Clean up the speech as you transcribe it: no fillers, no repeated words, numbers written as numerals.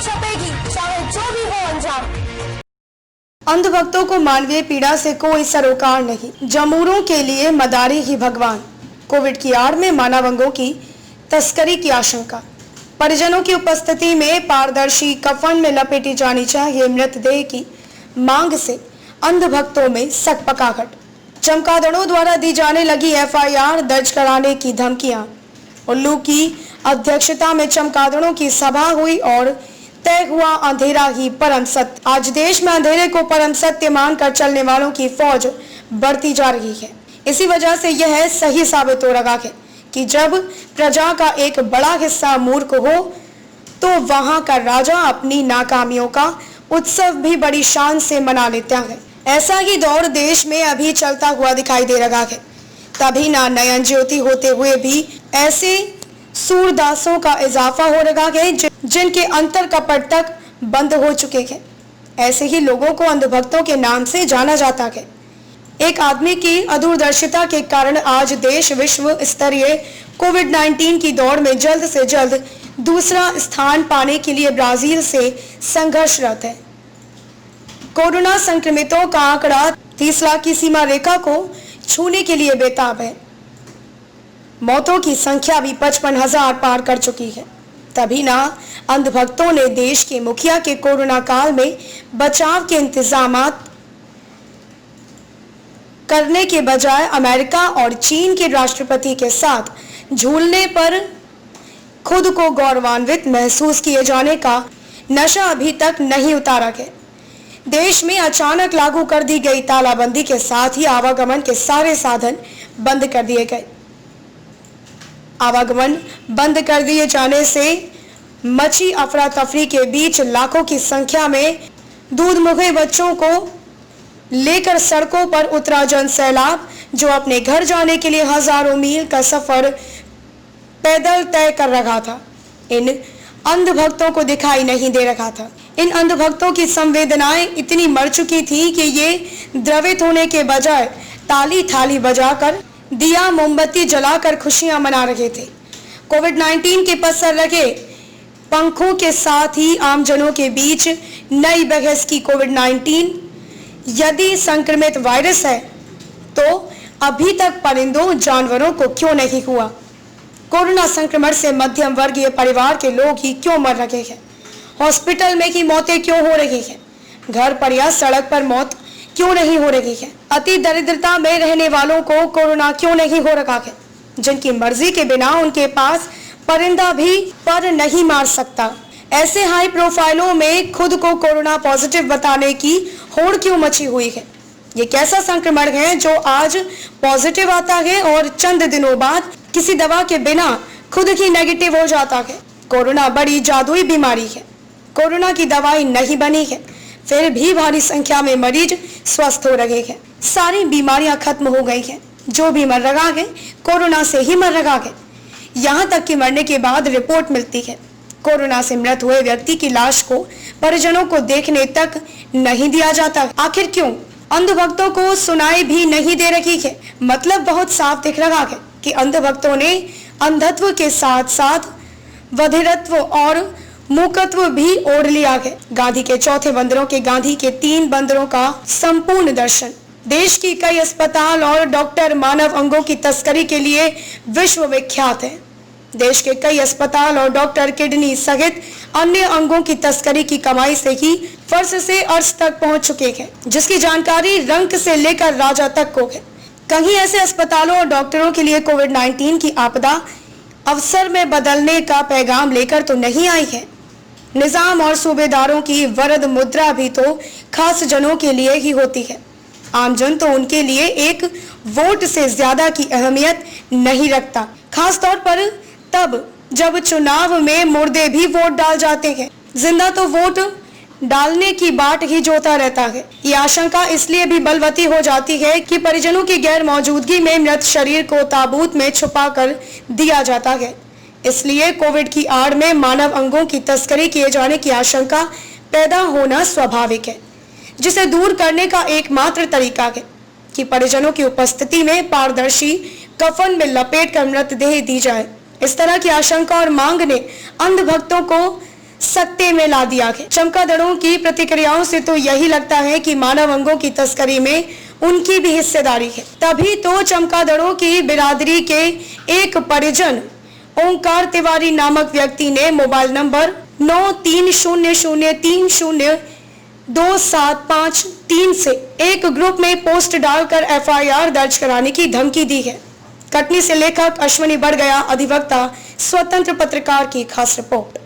छपेगी, चाहे जो भी हो अंजाम। अंधभक्तों को मानवीय पीड़ा से कोई सरोकार नहीं, जमूरों के लिए मदारी ही भगवान। कोविड की आड़ में मानव अंगों की तस्करी की आशंका। परिजनों की उपस्थिति में पारदर्शी कफन में लपेटी जानी चाहिए मृतदेह की मांग से अंधभक्तों में सकपकाहट। चमगादड़ों द्वारा दी जाने लगी एफआईआर दर्ज कराने की धमकियां। उल्लू की अध्यक्षता में चमगादड़ों की सभा हुई और तय हुआ अंधेरा ही परम सत्य। आज देश में अंधेरे को परम सत्य मानकर चलने वालों की फौज बढ़ती जा रही है। इसी वजह से यह सही साबित हो रहा है कि जब प्रजा का एक बड़ा हिस्सा मूर्ख हो तो वहां का राजा अपनी नाकामियों का उत्सव भी बड़ी शान से मना लेता है। ऐसा ही दौर देश में अभी चलता हुआ दिखाई दे रहा है। तभी ना नयन ज्योति होते हुए भी ऐसे सूरदासों का इजाफा हो रहा है जिनके अंतर कपट तक बंद हो चुके हैं। ऐसे ही लोगों को अंधभक्तों के नाम से जाना जाता है। एक आदमी की अदूरदर्शिता के कारण आज देश विश्व स्तरीय कोविड-19 की दौड़ में जल्द से जल्द दूसरा स्थान पाने के लिए ब्राजील से संघर्षरत है। कोरोना संक्रमितों का आंकड़ा 30 लाख की सीमा रेखा को छूने के लिए बेताब है। मौतों की संख्या भी 55,000 पार कर चुकी है। तभी ना अंधभक्तों ने देश के मुखिया के कोरोना काल में बचाव के इंतजामात करने के बजाय अमेरिका और चीन के राष्ट्रपति के साथ झूलने पर खुद को गौरवान्वित महसूस किए जाने का नशा अभी तक नहीं उतारा है। देश में अचानक लागू कर दी गई तालाबंदी के साथ ही आवागमन के सारे साधन बंद कर दिए गए। आवागमन बंद कर दिए जाने से मची अफरा तफरी के बीच लाखों की संख्या में दूध मुखे बच्चों को लेकर सड़कों पर उतरा जन सैलाब, जो अपने घर जाने के लिए हजारों मील का सफर पैदल तय कर रहा था। इन अंधभक्तों को दिखाई नहीं दे रहा था। इन अंधभक्तों की संवेदनाएं इतनी मर चुकी थी कि ये द्रवित होने के बजाय ताली थाली बजाकर दिया मोमबत्ती जलाकर खुशियां मना रहे थे। कोविड-19 के पसर रखे पंखों के साथ ही आमजनों के बीच नई बहस की कोविड-19 यदि संक्रमित वायरस है तो अभी तक परिंदों जानवरों को क्यों नहीं हुआ? कोरोना संक्रमण से मध्यम वर्गीय परिवार के लोग ही क्यों मर रहे हैं? हॉस्पिटल में ही मौतें क्यों हो रही हैं? घर पर या सड़क पर मौत क्यों नहीं हो रही है? अति दरिद्रता में रहने वालों को कोरोना क्यों नहीं हो रहा है? जिनकी मर्जी के बिना उनके पास परिंदा भी पर नहीं मार सकता। ऐसे हाई प्रोफाइलों में खुद को कोरोना पॉजिटिव बताने की होड़ क्यों मची हुई है? ये कैसा संक्रमण है जो आज पॉजिटिव आता है और चंद दिनों बाद किसी दवा के बिना खुद ही नेगेटिव हो जाता है? कोरोना बड़ी जादुई बीमारी है। कोरोना की दवाई नहीं बनी है, फिर भी भारी संख्या में मरीज स्वस्थ हो रहे हैं। सारी बीमारियां खत्म हो गई हैं। जो भी मर रहा है कोरोना से ही मर रहा है। यहाँ तक कि मरने के बाद रिपोर्ट मिलती है। कोरोना से मृत हुए व्यक्ति की लाश को परिजनों को देखने तक नहीं दिया जाता। आखिर क्यों? अंधभक्तों को सुनाई भी नहीं दे रही है। मतलब बहुत साफ दिख रहा है कि अंधभक्तों ने अंधत्व के साथ साथ बधिरत्व और मूकत्व भी ओढ़ लिया है। गांधी के चौथे बंदरों के गांधी के 3 बंदरों का संपूर्ण दर्शन। देश की कई अस्पताल और डॉक्टर मानव अंगों की तस्करी के लिए विश्व विख्यात है। देश के कई अस्पताल और डॉक्टर किडनी सहित अन्य अंगों की तस्करी की कमाई से ही फर्श से अर्श तक पहुंच चुके हैं, जिसकी जानकारी रंक से लेकर राजा तक को है। कहीं ऐसे अस्पतालों और डॉक्टरों के लिए कोविड-19 की आपदा अवसर में बदलने का पैगाम लेकर तो नहीं आई है। निजाम और सूबेदारों की वरद मुद्रा भी तो खास जनों के लिए ही होती है। आमजन तो उनके लिए एक वोट से ज्यादा की अहमियत नहीं रखता, खास तौर पर तब जब चुनाव में मुर्दे भी वोट डाल जाते हैं। जिंदा तो वोट डालने की बाट ही जोता रहता है। ये आशंका इसलिए भी बलवती हो जाती है कि परिजनों की गैर मौजूदगी में मृत शरीर को ताबूत में छुपा कर दिया जाता है। इसलिए कोविड की आड़ में मानव अंगों की तस्करी किए जाने की आशंका पैदा होना स्वाभाविक है, जिसे दूर करने का एकमात्र तरीका है कि परिजनों की उपस्थिति में पारदर्शी कफन में लपेट कर मृतदेह दी जाए। इस तरह की आशंका और मांग ने अंधभक्तों को सत्ते में ला दिया है। चमगादड़ों की प्रतिक्रियाओं से तो यही लगता है कि मानव अंगों की तस्करी में उनकी भी हिस्सेदारी है। तभी तो चमगादड़ों की बिरादरी के एक परिजन ओंकार तिवारी नामक व्यक्ति ने मोबाइल नंबर 9300302753 से एक ग्रुप में पोस्ट डालकर एफआईआर दर्ज कराने की धमकी दी है। कटनी से लेखक अश्विनी बड़गया, अधिवक्ता, स्वतंत्र पत्रकार की खास रिपोर्ट।